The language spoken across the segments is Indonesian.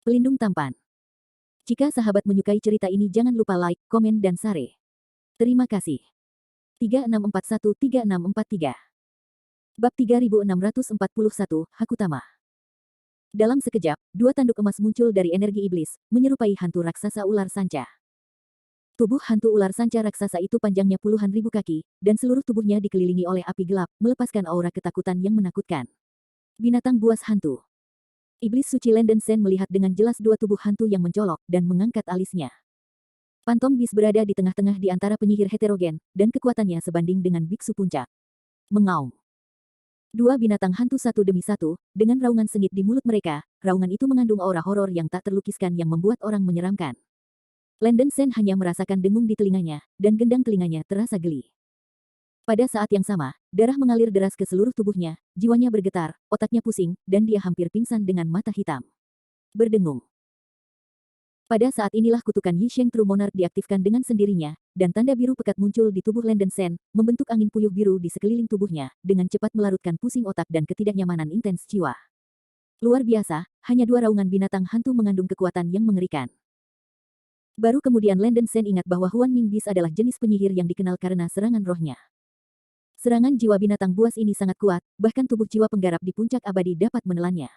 Pelindung tampan. Jika sahabat menyukai cerita ini jangan lupa like, komen dan share. Terima kasih. 3641-3643 Bab 3641, Hakutama. Dalam sekejap, dua tanduk emas muncul dari energi iblis, menyerupai hantu raksasa ular sanca. Tubuh hantu ular sanca raksasa itu panjangnya puluhan ribu kaki, dan seluruh tubuhnya dikelilingi oleh api gelap, melepaskan aura ketakutan yang menakutkan. Binatang buas hantu. Iblis suci Landen Sen melihat dengan jelas dua tubuh hantu yang mencolok, dan mengangkat alisnya. Pantong Bis berada di tengah-tengah di antara penyihir heterogen, dan kekuatannya sebanding dengan biksu puncak. Mengaum. Dua binatang hantu satu demi satu, dengan raungan sengit di mulut mereka, raungan itu mengandung aura horor yang tak terlukiskan yang membuat orang menyeramkan. Landen Sen hanya merasakan dengung di telinganya, dan gendang telinganya terasa geli. Pada saat yang sama, darah mengalir deras ke seluruh tubuhnya, jiwanya bergetar, otaknya pusing, dan dia hampir pingsan dengan mata hitam. Berdengung. Pada saat inilah kutukan Yisheng True Monarch diaktifkan dengan sendirinya, dan tanda biru pekat muncul di tubuh Landen Sen, membentuk angin puyuh biru di sekeliling tubuhnya, dengan cepat melarutkan pusing otak dan ketidaknyamanan intens jiwa. Luar biasa, hanya dua raungan binatang hantu mengandung kekuatan yang mengerikan. Baru kemudian Landen Sen ingat bahwa Huan Mingbis adalah jenis penyihir yang dikenal karena serangan rohnya. Serangan jiwa binatang buas ini sangat kuat, bahkan tubuh jiwa penggarap di puncak abadi dapat menelannya.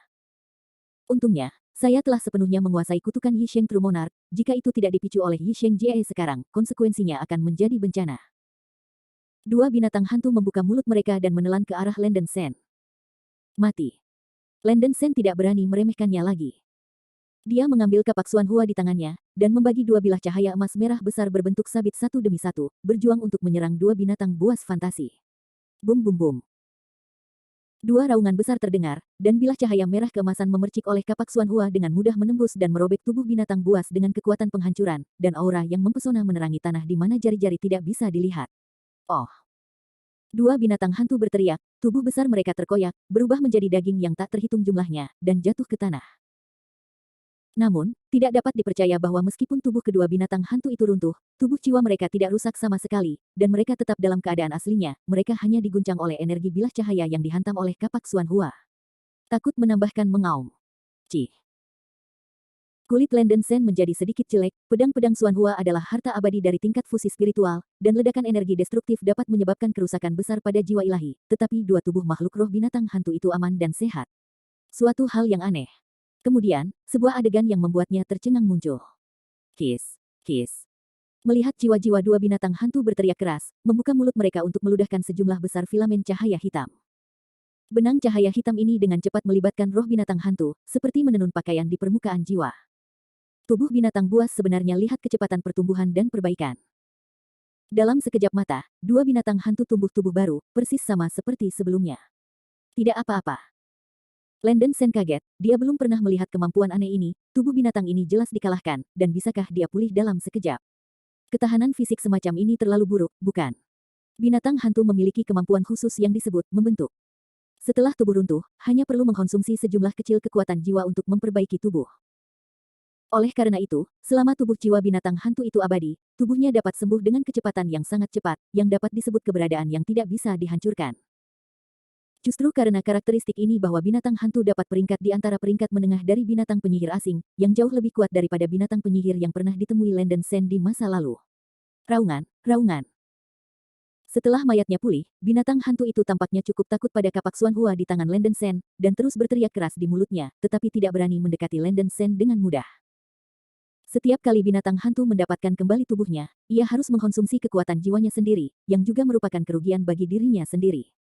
Untungnya, saya telah sepenuhnya menguasai kutukan Yisheng True Monarch, jika itu tidak dipicu oleh Yisheng Jie sekarang, konsekuensinya akan menjadi bencana. Dua binatang hantu membuka mulut mereka dan menelan ke arah Landen Sen. Mati. Landen Sen tidak berani meremehkannya lagi. Dia mengambil kapak Xuan Hua di tangannya, dan membagi dua bilah cahaya emas merah besar berbentuk sabit satu demi satu, berjuang untuk menyerang dua binatang buas fantasi. Bum bum bum. Dua raungan besar terdengar, dan bilah cahaya merah keemasan memercik oleh kapak Xuan Hua dengan mudah menembus dan merobek tubuh binatang buas dengan kekuatan penghancuran, dan aura yang mempesona menerangi tanah di mana jari-jari tidak bisa dilihat. Oh! Dua binatang hantu berteriak, tubuh besar mereka terkoyak, berubah menjadi daging yang tak terhitung jumlahnya, dan jatuh ke tanah. Namun, tidak dapat dipercaya bahwa meskipun tubuh kedua binatang hantu itu runtuh, tubuh jiwa mereka tidak rusak sama sekali, dan mereka tetap dalam keadaan aslinya, mereka hanya diguncang oleh energi bilah cahaya yang dihantam oleh kapak Xuan Hua. Takut menambahkan mengaum. Cih. Kulit Landen Sen menjadi sedikit jelek, pedang-pedang Xuan Hua adalah harta abadi dari tingkat fusi spiritual, dan ledakan energi destruktif dapat menyebabkan kerusakan besar pada jiwa ilahi, tetapi dua tubuh makhluk roh binatang hantu itu aman dan sehat. Suatu hal yang aneh. Kemudian, sebuah adegan yang membuatnya tercengang muncul. Kis, kis. Melihat jiwa-jiwa dua binatang hantu berteriak keras, membuka mulut mereka untuk meludahkan sejumlah besar filamen cahaya hitam. Benang cahaya hitam ini dengan cepat melibatkan roh binatang hantu, seperti menenun pakaian di permukaan jiwa. Tubuh binatang buas sebenarnya lihat kecepatan pertumbuhan dan perbaikan. Dalam sekejap mata, dua binatang hantu tumbuh tubuh baru, persis sama seperti sebelumnya. Tidak apa-apa. Landen Sen kaget, dia belum pernah melihat kemampuan aneh ini, tubuh binatang ini jelas dikalahkan, dan bisakah dia pulih dalam sekejap? Ketahanan fisik semacam ini terlalu buruk, bukan? Binatang hantu memiliki kemampuan khusus yang disebut membentuk. Setelah tubuh runtuh, hanya perlu mengkonsumsi sejumlah kecil kekuatan jiwa untuk memperbaiki tubuh. Oleh karena itu, selama tubuh jiwa binatang hantu itu abadi, tubuhnya dapat sembuh dengan kecepatan yang sangat cepat, yang dapat disebut keberadaan yang tidak bisa dihancurkan. Justru karena karakteristik ini bahwa binatang hantu dapat peringkat di antara peringkat menengah dari binatang penyihir asing, yang jauh lebih kuat daripada binatang penyihir yang pernah ditemui Landen Sen di masa lalu. Raungan, raungan. Setelah mayatnya pulih, binatang hantu itu tampaknya cukup takut pada kapak Xuan Hua di tangan Landen Sen, dan terus berteriak keras di mulutnya, tetapi tidak berani mendekati Landen Sen dengan mudah. Setiap kali binatang hantu mendapatkan kembali tubuhnya, ia harus mengkonsumsi kekuatan jiwanya sendiri, yang juga merupakan kerugian bagi dirinya sendiri.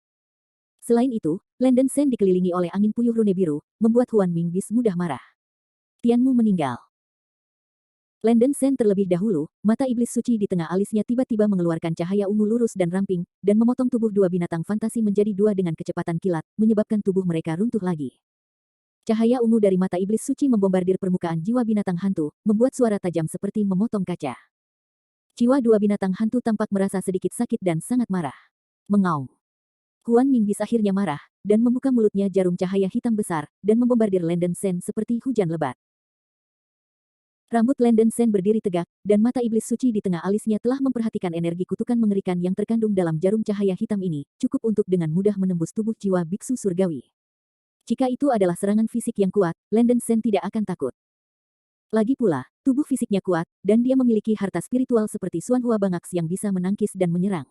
Selain itu, Landen Sen dikelilingi oleh angin puyuh rune biru, membuat Huan Mingbis mudah marah. Tianmu meninggal. Landen Sen terlebih dahulu, mata iblis suci di tengah alisnya tiba-tiba mengeluarkan cahaya ungu lurus dan ramping, dan memotong tubuh dua binatang fantasi menjadi dua dengan kecepatan kilat, menyebabkan tubuh mereka runtuh lagi. Cahaya ungu dari mata iblis suci membombardir permukaan jiwa binatang hantu, membuat suara tajam seperti memotong kaca. Jiwa dua binatang hantu tampak merasa sedikit sakit dan sangat marah. Mengaum. Huan Mingbis akhirnya marah, dan membuka mulutnya jarum cahaya hitam besar, dan membombardir Landen Sen seperti hujan lebat. Rambut Landen Sen berdiri tegak, dan mata iblis suci di tengah alisnya telah memperhatikan energi kutukan mengerikan yang terkandung dalam jarum cahaya hitam ini, cukup untuk dengan mudah menembus tubuh jiwa biksu surgawi. Jika itu adalah serangan fisik yang kuat, Landen Sen tidak akan takut. Lagi pula, tubuh fisiknya kuat, dan dia memiliki harta spiritual seperti Xuan Hua Bangaks yang bisa menangkis dan menyerang.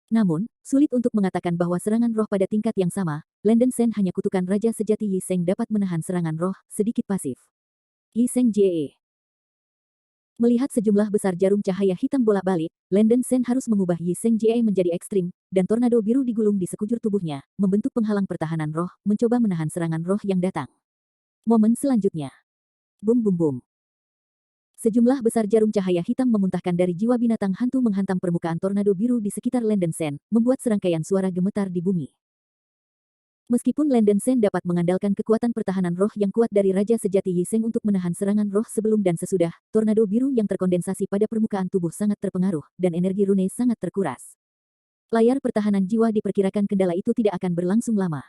Namun, sulit untuk mengatakan bahwa serangan roh pada tingkat yang sama, Landen Sen hanya kutukan Raja Sejati Yi Seng dapat menahan serangan roh, sedikit pasif. Yi Seng Jie. Melihat sejumlah besar jarum cahaya hitam bolak-balik, Landen Sen harus mengubah Yi Seng Jie menjadi ekstrim, dan tornado biru digulung di sekujur tubuhnya, membentuk penghalang pertahanan roh, mencoba menahan serangan roh yang datang. Momen selanjutnya. Bum bum bum. Sejumlah besar jarum cahaya hitam memuntahkan dari jiwa binatang hantu menghantam permukaan tornado biru di sekitar Landen Sen, membuat serangkaian suara gemetar di bumi. Meskipun Landen Sen dapat mengandalkan kekuatan pertahanan roh yang kuat dari Raja Sejati Yi Seng untuk menahan serangan roh sebelum dan sesudah, tornado biru yang terkondensasi pada permukaan tubuh sangat terpengaruh, dan energi rune sangat terkuras. Layar pertahanan jiwa diperkirakan kendala itu tidak akan berlangsung lama.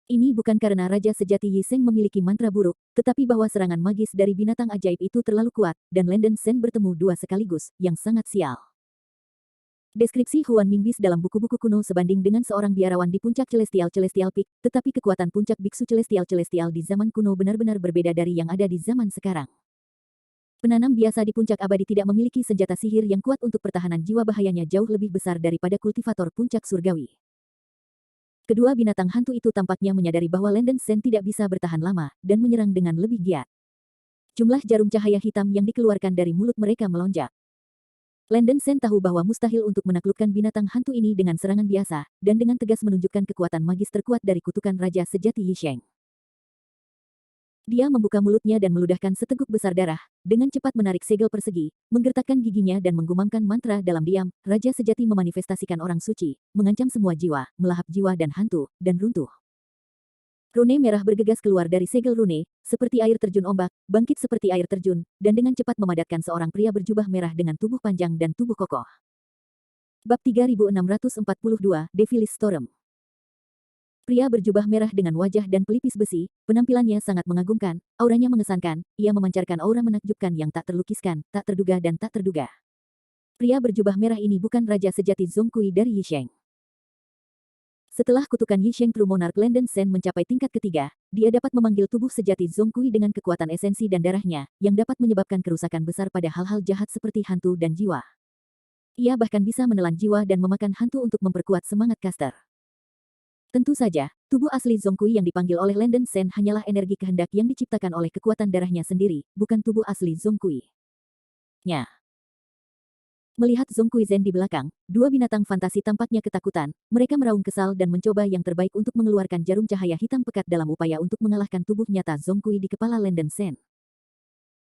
Ini bukan karena Raja Sejati Yi Seng memiliki mantra buruk, tetapi bahwa serangan magis dari binatang ajaib itu terlalu kuat, dan Landen Sen bertemu dua sekaligus, yang sangat sial. Deskripsi Huan Mingbis dalam buku-buku kuno sebanding dengan seorang biarawan di puncak Celestial Peak, tetapi kekuatan puncak biksu Celestial di zaman kuno benar-benar berbeda dari yang ada di zaman sekarang. Penanam biasa di puncak abadi tidak memiliki senjata sihir yang kuat untuk pertahanan jiwa, bahayanya jauh lebih besar daripada kultivator puncak surgawi. Kedua binatang hantu itu tampaknya menyadari bahwa Landen Sen tidak bisa bertahan lama, dan menyerang dengan lebih giat. Jumlah jarum cahaya hitam yang dikeluarkan dari mulut mereka melonjak. Landen Sen tahu bahwa mustahil untuk menaklukkan binatang hantu ini dengan serangan biasa, dan dengan tegas menunjukkan kekuatan magis terkuat dari kutukan Raja Sejati Yi Sheng. Dia membuka mulutnya dan meludahkan seteguk besar darah, dengan cepat menarik segel persegi, menggertakkan giginya dan menggumamkan mantra dalam diam. Raja Sejati memanifestasikan orang suci, mengancam semua jiwa, melahap jiwa dan hantu, dan runtuh. Rune merah bergegas keluar dari segel rune, seperti air terjun ombak, bangkit seperti air terjun, dan dengan cepat memadatkan seorang pria berjubah merah dengan tubuh panjang dan tubuh kokoh. Bab 3642, Devilis Storm. Pria berjubah merah dengan wajah dan pelipis besi, penampilannya sangat mengagumkan, auranya mengesankan, ia memancarkan aura menakjubkan yang tak terlukiskan, tak terduga dan tak terduga. Pria berjubah merah ini bukan Raja Sejati Zongkui dari Yi Sheng. Setelah kutukan Yi Sheng True Monarch Landen Sen mencapai tingkat ketiga, dia dapat memanggil tubuh sejati Zongkui dengan kekuatan esensi dan darahnya, yang dapat menyebabkan kerusakan besar pada hal-hal jahat seperti hantu dan jiwa. Ia bahkan bisa menelan jiwa dan memakan hantu untuk memperkuat semangat caster. Tentu saja, tubuh asli Zongkui yang dipanggil oleh Landen Sen hanyalah energi kehendak yang diciptakan oleh kekuatan darahnya sendiri, bukan tubuh asli Zongkui. Nya. Melihat Zongkui Zen di belakang, dua binatang fantasi tampaknya ketakutan, mereka meraung kesal dan mencoba yang terbaik untuk mengeluarkan jarum cahaya hitam pekat dalam upaya untuk mengalahkan tubuh nyata Zongkui di kepala Landen Sen.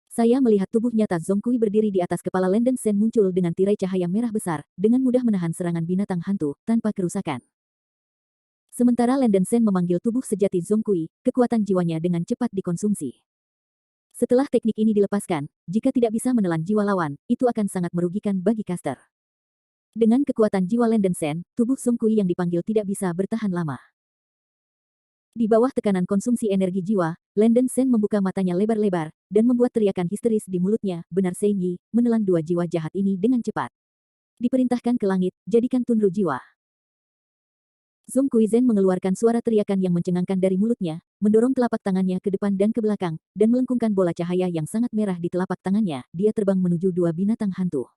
Saya melihat tubuh nyata Zongkui berdiri di atas kepala Landen Sen muncul dengan tirai cahaya merah besar, dengan mudah menahan serangan binatang hantu, tanpa kerusakan. Sementara Landen Sen memanggil tubuh sejati Zongkui, kekuatan jiwanya dengan cepat dikonsumsi. Setelah teknik ini dilepaskan, jika tidak bisa menelan jiwa lawan, itu akan sangat merugikan bagi caster. Dengan kekuatan jiwa Landen Sen, tubuh Zongkui yang dipanggil tidak bisa bertahan lama. Di bawah tekanan konsumsi energi jiwa, Landen Sen membuka matanya lebar-lebar, dan membuat teriakan histeris di mulutnya, benar Sein Yi, menelan dua jiwa jahat ini dengan cepat. Diperintahkan ke langit, jadikan tunru jiwa. Zongkui Zen mengeluarkan suara teriakan yang mencengangkan dari mulutnya, mendorong telapak tangannya ke depan dan ke belakang, dan melengkungkan bola cahaya yang sangat merah di telapak tangannya, dia terbang menuju dua binatang hantu.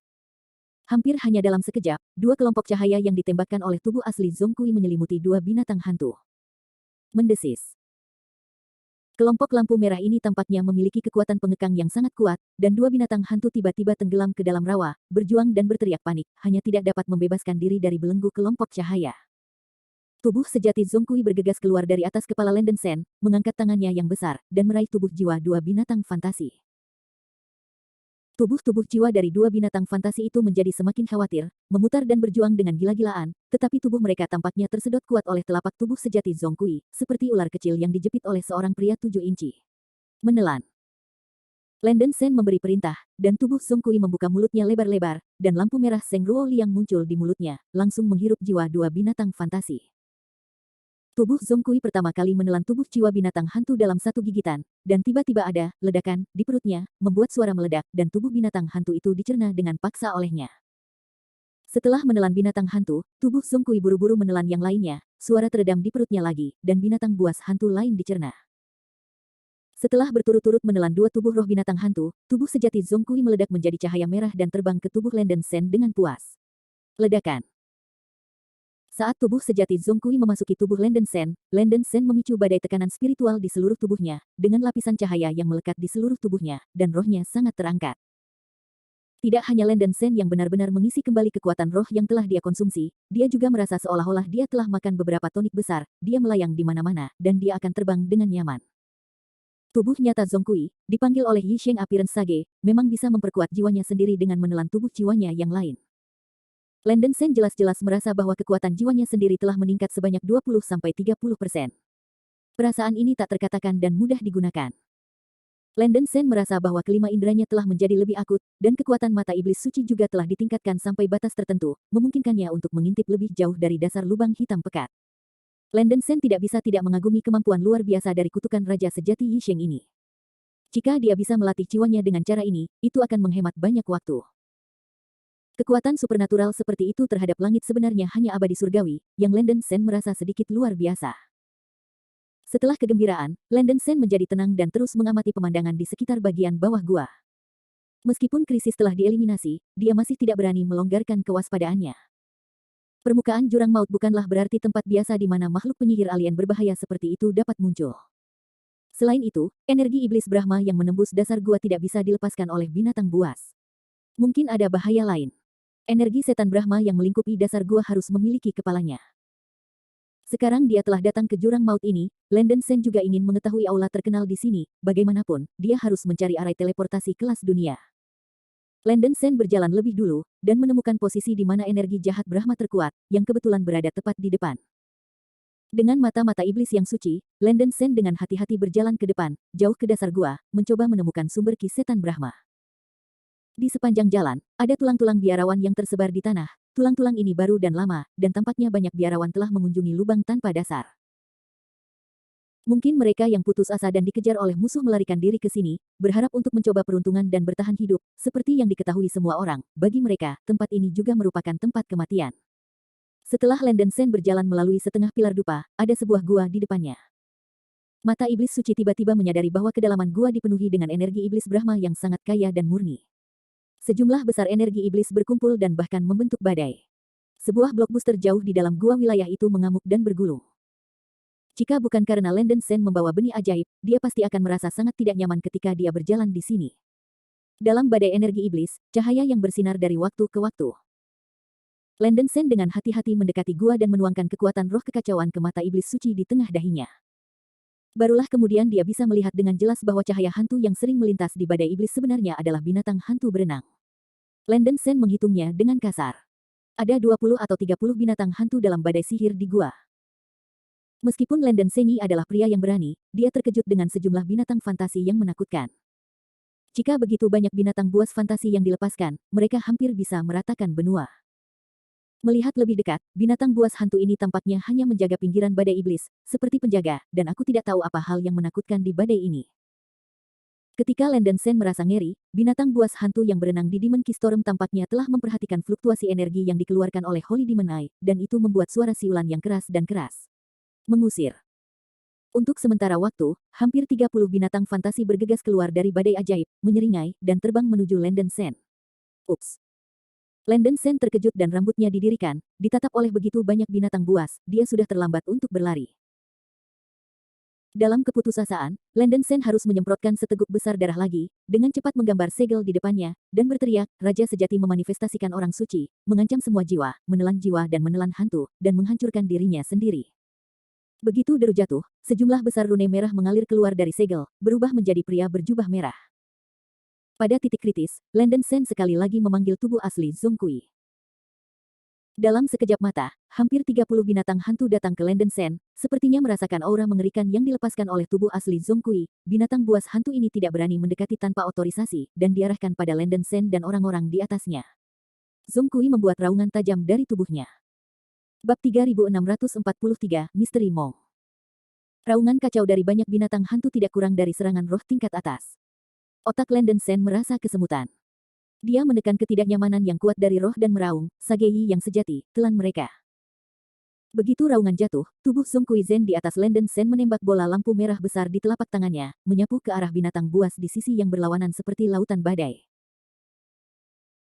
Hampir hanya dalam sekejap, dua kelompok cahaya yang ditembakkan oleh tubuh asli Zongkui menyelimuti dua binatang hantu. Mendesis. Kelompok lampu merah ini tampaknya memiliki kekuatan pengekang yang sangat kuat, dan dua binatang hantu tiba-tiba tenggelam ke dalam rawa, berjuang dan berteriak panik, hanya tidak dapat membebaskan diri dari belenggu kelompok cahaya. Tubuh sejati Zongkui bergegas keluar dari atas kepala Landen Sen, mengangkat tangannya yang besar, dan meraih tubuh jiwa dua binatang fantasi. Tubuh-tubuh jiwa dari dua binatang fantasi itu menjadi semakin khawatir, memutar dan berjuang dengan gila-gilaan, tetapi tubuh mereka tampaknya tersedot kuat oleh telapak tubuh sejati Zongkui, seperti ular kecil yang dijepit oleh seorang pria 7 inci. Menelan. Landen Sen memberi perintah, dan tubuh Zongkui membuka mulutnya lebar-lebar, dan lampu merah Seng Ruo Liang muncul di mulutnya, langsung menghirup jiwa dua binatang fantasi. Tubuh Zongkui pertama kali menelan tubuh jiwa binatang hantu dalam satu gigitan, dan tiba-tiba ada ledakan di perutnya, membuat suara meledak, dan tubuh binatang hantu itu dicerna dengan paksa olehnya. Setelah menelan binatang hantu, tubuh Zongkui buru-buru menelan yang lainnya, suara teredam di perutnya lagi, dan binatang buas hantu lain dicerna. Setelah berturut-turut menelan dua tubuh roh binatang hantu, tubuh sejati Zhongkui meledak menjadi cahaya merah dan terbang ke tubuh Landen Sen dengan puas. Ledakan. Saat tubuh sejati Zhongkui memasuki tubuh Landen Sen memicu badai tekanan spiritual di seluruh tubuhnya, dengan lapisan cahaya yang melekat di seluruh tubuhnya, dan rohnya sangat terangkat. Tidak hanya Landen Sen yang benar-benar mengisi kembali kekuatan roh yang telah dia konsumsi, dia juga merasa seolah-olah dia telah makan beberapa tonik besar, dia melayang di mana-mana, dan dia akan terbang dengan nyaman. Tubuh nyata Zhongkui, dipanggil oleh Yisheng Appearance Sage, memang bisa memperkuat jiwanya sendiri dengan menelan tubuh jiwanya yang lain. Landen Sen jelas-jelas merasa bahwa kekuatan jiwanya sendiri telah meningkat sebanyak 20-30%. Perasaan ini tak terkatakan dan mudah digunakan. Landen Sen merasa bahwa kelima inderanya telah menjadi lebih akut, dan kekuatan mata iblis suci juga telah ditingkatkan sampai batas tertentu, memungkinkannya untuk mengintip lebih jauh dari dasar lubang hitam pekat. Landen Sen tidak bisa tidak mengagumi kemampuan luar biasa dari kutukan Raja Sejati Yisheng ini. Jika dia bisa melatih jiwanya dengan cara ini, itu akan menghemat banyak waktu. Kekuatan supernatural seperti itu terhadap langit sebenarnya hanya abadi surgawi, yang Landen Sen merasa sedikit luar biasa. Setelah kegembiraan, Landen Sen menjadi tenang dan terus mengamati pemandangan di sekitar bagian bawah gua. Meskipun krisis telah dieliminasi, dia masih tidak berani melonggarkan kewaspadaannya. Permukaan jurang maut bukanlah berarti tempat biasa di mana makhluk penyihir alien berbahaya seperti itu dapat muncul. Selain itu, energi iblis Brahma yang menembus dasar gua tidak bisa dilepaskan oleh binatang buas. Mungkin ada bahaya lain. Energi setan Brahma yang melingkupi dasar gua harus memiliki kepalanya. Sekarang dia telah datang ke jurang maut ini, Landen Sen juga ingin mengetahui aula terkenal di sini, bagaimanapun, dia harus mencari arai teleportasi kelas dunia. Landen Sen berjalan lebih dulu, dan menemukan posisi di mana energi jahat Brahma terkuat, yang kebetulan berada tepat di depan. Dengan mata-mata iblis yang suci, Landen Sen dengan hati-hati berjalan ke depan, jauh ke dasar gua, mencoba menemukan sumber ki setan Brahma. Di sepanjang jalan, ada tulang-tulang biarawan yang tersebar di tanah. Tulang-tulang ini baru dan lama, dan tampaknya banyak biarawan telah mengunjungi lubang tanpa dasar. Mungkin mereka yang putus asa dan dikejar oleh musuh melarikan diri ke sini, berharap untuk mencoba peruntungan dan bertahan hidup, seperti yang diketahui semua orang. Bagi mereka, tempat ini juga merupakan tempat kematian. Setelah Landen Sen berjalan melalui setengah pilar dupa, ada sebuah gua di depannya. Mata iblis suci tiba-tiba menyadari bahwa kedalaman gua dipenuhi dengan energi iblis Brahma yang sangat kaya dan murni. Sejumlah besar energi iblis berkumpul dan bahkan membentuk badai. Sebuah blockbuster jauh di dalam gua wilayah itu mengamuk dan bergulung. Jika bukan karena Landen Sen membawa benih ajaib, dia pasti akan merasa sangat tidak nyaman ketika dia berjalan di sini. Dalam badai energi iblis, cahaya yang bersinar dari waktu ke waktu. Landen Sen dengan hati-hati mendekati gua dan menuangkan kekuatan roh kekacauan ke mata iblis suci di tengah dahinya. Barulah kemudian dia bisa melihat dengan jelas bahwa cahaya hantu yang sering melintas di badai iblis sebenarnya adalah binatang hantu berenang. Landen Sen menghitungnya dengan kasar. Ada 20 atau 30 binatang hantu dalam badai sihir di gua. Meskipun Landen Senyi adalah pria yang berani, dia terkejut dengan sejumlah binatang fantasi yang menakutkan. Jika begitu banyak binatang buas fantasi yang dilepaskan, mereka hampir bisa meratakan benua. Melihat lebih dekat, binatang buas hantu ini tampaknya hanya menjaga pinggiran badai iblis, seperti penjaga, dan aku tidak tahu apa hal yang menakutkan di badai ini. Ketika Landen Sen merasa ngeri, binatang buas hantu yang berenang di Demon Key Storm tampaknya telah memperhatikan fluktuasi energi yang dikeluarkan oleh Holy Demon Eye, dan itu membuat suara siulan yang keras dan keras. Mengusir. Untuk sementara waktu, hampir 30 binatang fantasi bergegas keluar dari badai ajaib, menyeringai, dan terbang menuju Landen Sen. Ups. Landen Sen terkejut dan rambutnya didirikan, ditatap oleh begitu banyak binatang buas, dia sudah terlambat untuk berlari. Dalam keputusasaan, Landen Sen harus menyemprotkan seteguk besar darah lagi, dengan cepat menggambar segel di depannya, dan berteriak, Raja Sejati memanifestasikan orang suci, mengancam semua jiwa, menelan jiwa dan menelan hantu, dan menghancurkan dirinya sendiri. Begitu deru jatuh, sejumlah besar rune merah mengalir keluar dari segel, berubah menjadi pria berjubah merah. Pada titik kritis, Landen Sen sekali lagi memanggil tubuh asli Zhongkui. Dalam sekejap mata, hampir 30 binatang hantu datang ke Landen Sen, sepertinya merasakan aura mengerikan yang dilepaskan oleh tubuh asli Zhongkui. Binatang buas hantu ini tidak berani mendekati tanpa otorisasi, dan diarahkan pada Landen Sen dan orang-orang di atasnya. Zhongkui membuat raungan tajam dari tubuhnya. Bab 3643, Misteri Mong. Raungan kacau dari banyak binatang hantu tidak kurang dari serangan roh tingkat atas. Otak Landen Sen merasa kesemutan. Dia menekan ketidaknyamanan yang kuat dari roh dan meraung, Sageyi yang sejati, telan mereka. Begitu raungan jatuh, tubuh Song Kui-zhen di atas Landen Sen menembak bola lampu merah besar di telapak tangannya, menyapu ke arah binatang buas di sisi yang berlawanan seperti lautan badai.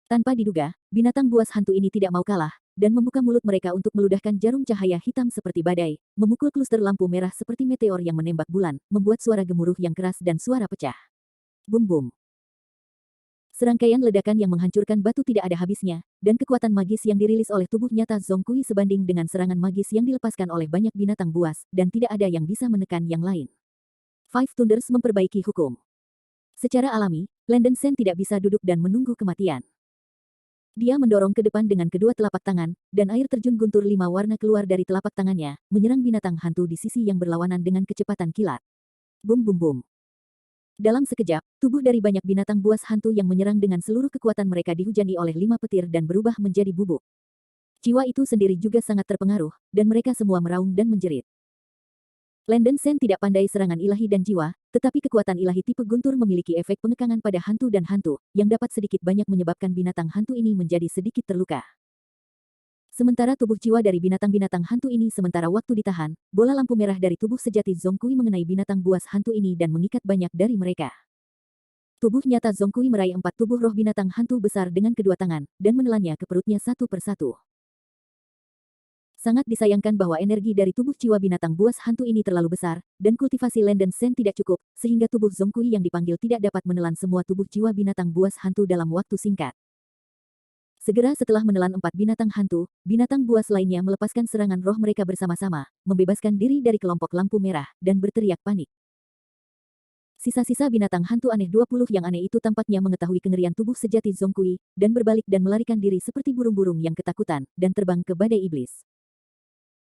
Tanpa diduga, binatang buas hantu ini tidak mau kalah, dan membuka mulut mereka untuk meludahkan jarum cahaya hitam seperti badai, memukul kluster lampu merah seperti meteor yang menembak bulan, membuat suara gemuruh yang keras dan suara pecah. Bum bum. Serangkaian ledakan yang menghancurkan batu tidak ada habisnya, dan kekuatan magis yang dirilis oleh tubuh nyata Zhong Kui sebanding dengan serangan magis yang dilepaskan oleh banyak binatang buas, dan tidak ada yang bisa menekan yang lain. Five Thunders memperbaiki hukum. Secara alami, Landen Sen tidak bisa duduk dan menunggu kematian. Dia mendorong ke depan dengan kedua telapak tangan, dan air terjun guntur 5 warna keluar dari telapak tangannya, menyerang binatang hantu di sisi yang berlawanan dengan kecepatan kilat. Bum bum bum. Dalam sekejap, tubuh dari banyak binatang buas hantu yang menyerang dengan seluruh kekuatan mereka dihujani oleh 5 petir dan berubah menjadi bubuk. Jiwa itu sendiri juga sangat terpengaruh, dan mereka semua meraung dan menjerit. Landen Sen tidak pandai serangan ilahi dan jiwa, tetapi kekuatan ilahi tipe guntur memiliki efek pengekangan pada hantu dan hantu, yang dapat sedikit banyak menyebabkan binatang hantu ini menjadi sedikit terluka. Sementara tubuh jiwa dari binatang-binatang hantu ini sementara waktu ditahan, bola lampu merah dari tubuh sejati Zhong Kui mengenai binatang buas hantu ini dan mengikat banyak dari mereka. Tubuh nyata Zhong Kui meraih 4 tubuh roh binatang hantu besar dengan kedua tangan, dan menelannya ke perutnya satu persatu. Sangat disayangkan bahwa energi dari tubuh jiwa binatang buas hantu ini terlalu besar, dan kultivasi Landen Sen tidak cukup, sehingga tubuh Zhong Kui yang dipanggil tidak dapat menelan semua tubuh jiwa binatang buas hantu dalam waktu singkat. Segera setelah menelan 4 binatang hantu, binatang buas lainnya melepaskan serangan roh mereka bersama-sama, membebaskan diri dari kelompok lampu merah, dan berteriak panik. Sisa-sisa binatang hantu aneh 20 yang aneh itu tampaknya mengetahui kengerian tubuh sejati Zhong Kui, dan berbalik dan melarikan diri seperti burung-burung yang ketakutan, dan terbang ke badai iblis.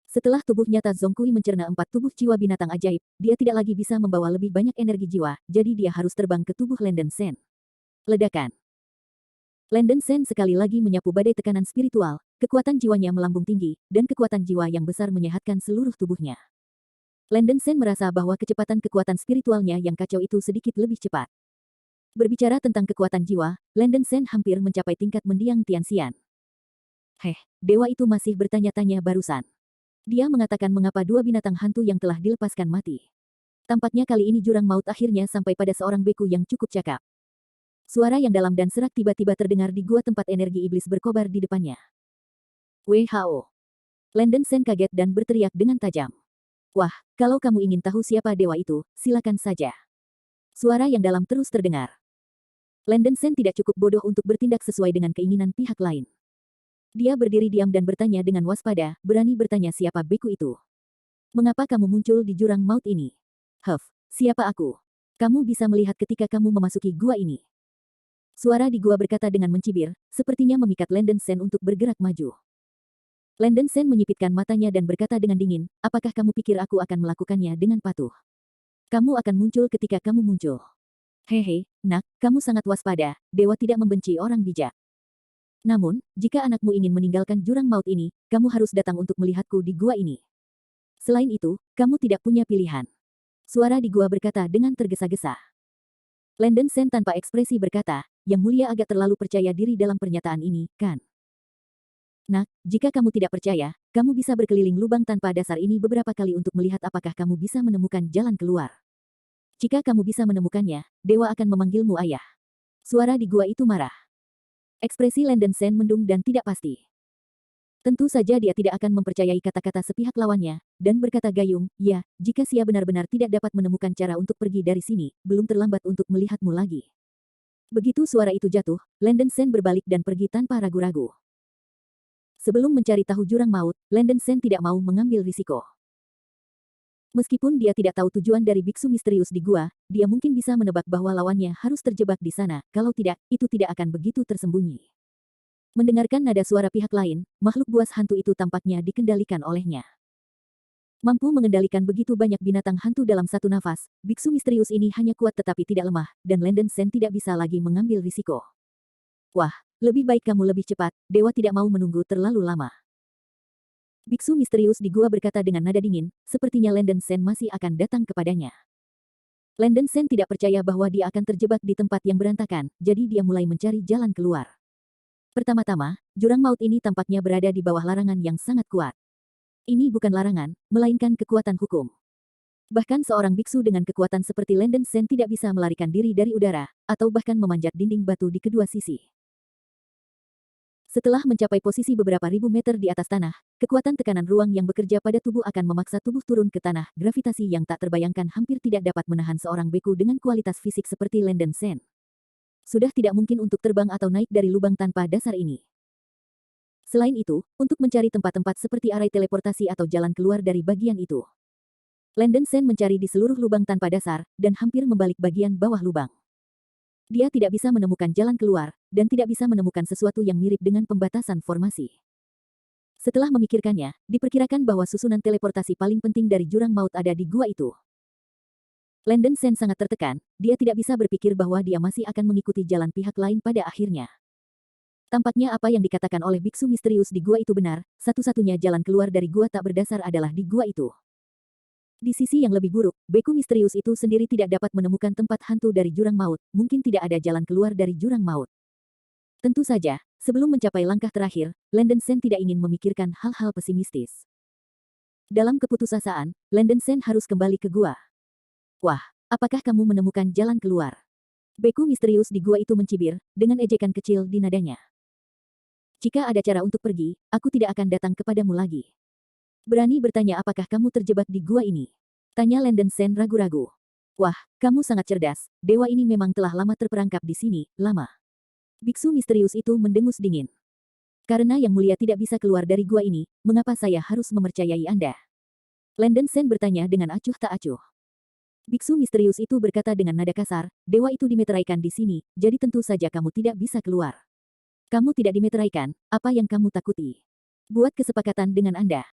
Setelah tubuh nyata Zhong Kui mencerna 4 tubuh jiwa binatang ajaib, dia tidak lagi bisa membawa lebih banyak energi jiwa, jadi dia harus terbang ke tubuh Landen Sen. Ledakan. Landen Sen sekali lagi menyapu badai tekanan spiritual, kekuatan jiwanya melambung tinggi, dan kekuatan jiwa yang besar menyehatkan seluruh tubuhnya. Landen Sen merasa bahwa kecepatan kekuatan spiritualnya yang kacau itu sedikit lebih cepat. Berbicara tentang kekuatan jiwa, Landen Sen hampir mencapai tingkat mendiang Tianxian. Dewa itu masih bertanya-tanya barusan. Dia mengatakan mengapa 2 binatang hantu yang telah dilepaskan mati. Tampaknya kali ini jurang maut akhirnya sampai pada seorang beku yang cukup cakap. Suara yang dalam dan serak tiba-tiba terdengar di gua tempat energi iblis berkobar di depannya. WHO. Landen Sen kaget dan berteriak dengan tajam. Wah, kalau kamu ingin tahu siapa dewa itu, silakan saja. Suara yang dalam terus terdengar. Landen Sen tidak cukup bodoh untuk bertindak sesuai dengan keinginan pihak lain. Dia berdiri diam dan bertanya dengan waspada, berani bertanya siapa beku itu. Mengapa kamu muncul di jurang maut ini? Siapa aku? Kamu bisa melihat ketika kamu memasuki gua ini. Suara di gua berkata dengan mencibir, sepertinya memikat Landen Sen untuk bergerak maju. Landen Sen menyipitkan matanya dan berkata dengan dingin, apakah kamu pikir aku akan melakukannya dengan patuh? Kamu akan muncul ketika kamu muncul. Hehe, nak, kamu sangat waspada, dewa tidak membenci orang bijak. Namun, jika anakmu ingin meninggalkan jurang maut ini, kamu harus datang untuk melihatku di gua ini. Selain itu, kamu tidak punya pilihan. Suara di gua berkata dengan tergesa-gesa. Landen Sen tanpa ekspresi berkata, Yang Mulia agak terlalu percaya diri dalam pernyataan ini, kan? Nak, jika kamu tidak percaya, kamu bisa berkeliling lubang tanpa dasar ini beberapa kali untuk melihat apakah kamu bisa menemukan jalan keluar. Jika kamu bisa menemukannya, dewa akan memanggilmu ayah. Suara di gua itu marah. Ekspresi Landen Sen mendung dan tidak pasti. Tentu saja dia tidak akan mempercayai kata-kata sepihak lawannya, dan berkata gayung, ya, jika Sia benar-benar tidak dapat menemukan cara untuk pergi dari sini, belum terlambat untuk melihatmu lagi. Begitu suara itu jatuh, Landen Sen berbalik dan pergi tanpa ragu-ragu. Sebelum mencari tahu jurang maut, Landen Sen tidak mau mengambil risiko. Meskipun dia tidak tahu tujuan dari biksu misterius di gua, dia mungkin bisa menebak bahwa lawannya harus terjebak di sana, kalau tidak, itu tidak akan begitu tersembunyi. Mendengarkan nada suara pihak lain, makhluk buas hantu itu tampaknya dikendalikan olehnya. Mampu mengendalikan begitu banyak binatang hantu dalam satu nafas, biksu misterius ini hanya kuat tetapi tidak lemah, dan Landen Sen tidak bisa lagi mengambil risiko. Wah, lebih baik kamu lebih cepat, dewa tidak mau menunggu terlalu lama. Biksu misterius di gua berkata dengan nada dingin, sepertinya Landen Sen masih akan datang kepadanya. Landen Sen tidak percaya bahwa dia akan terjebak di tempat yang berantakan, jadi dia mulai mencari jalan keluar. Pertama-tama, jurang maut ini tampaknya berada di bawah larangan yang sangat kuat. Ini bukan larangan, melainkan kekuatan hukum. Bahkan seorang biksu dengan kekuatan seperti Landen Sen tidak bisa melarikan diri dari udara, atau bahkan memanjat dinding batu di kedua sisi. Setelah mencapai posisi beberapa ribu meter di atas tanah, kekuatan tekanan ruang yang bekerja pada tubuh akan memaksa tubuh turun ke tanah. Gravitasi yang tak terbayangkan hampir tidak dapat menahan seorang beku dengan kualitas fisik seperti Landen Sen. Sudah tidak mungkin untuk terbang atau naik dari lubang tanpa dasar ini. Selain itu, untuk mencari tempat-tempat seperti arai teleportasi atau jalan keluar dari bagian itu. Landen Sen mencari di seluruh lubang tanpa dasar, dan hampir membalik bagian bawah lubang. Dia tidak bisa menemukan jalan keluar, dan tidak bisa menemukan sesuatu yang mirip dengan pembatasan formasi. Setelah memikirkannya, diperkirakan bahwa susunan teleportasi paling penting dari jurang maut ada di gua itu. Landen Sen sangat tertekan, dia tidak bisa berpikir bahwa dia masih akan mengikuti jalan pihak lain pada akhirnya. Tampaknya apa yang dikatakan oleh biksu misterius di gua itu benar, satu-satunya jalan keluar dari gua tak berdasar adalah di gua itu. Di sisi yang lebih buruk, beku misterius itu sendiri tidak dapat menemukan tempat hantu dari jurang maut, mungkin tidak ada jalan keluar dari jurang maut. Tentu saja, sebelum mencapai langkah terakhir, Landen Sen tidak ingin memikirkan hal-hal pesimistis. Dalam keputusasaan, Landen Sen harus kembali ke gua. Wah, apakah kamu menemukan jalan keluar? Beku misterius di gua itu mencibir, dengan ejekan kecil di nadanya. Jika ada cara untuk pergi, aku tidak akan datang kepadamu lagi. Berani bertanya apakah kamu terjebak di gua ini? Tanya Landen Sen ragu-ragu. Wah, kamu sangat cerdas, dewa ini memang telah lama terperangkap di sini, lama. Biksu misterius itu mendengus dingin. Karena Yang Mulia tidak bisa keluar dari gua ini, mengapa saya harus mempercayai Anda? Landen Sen bertanya dengan acuh tak acuh. Biksu misterius itu berkata dengan nada kasar, dewa itu dimeteraikan di sini, jadi tentu saja kamu tidak bisa keluar. Kamu tidak dimeteraikan, apa yang kamu takuti? Buat kesepakatan dengan Anda.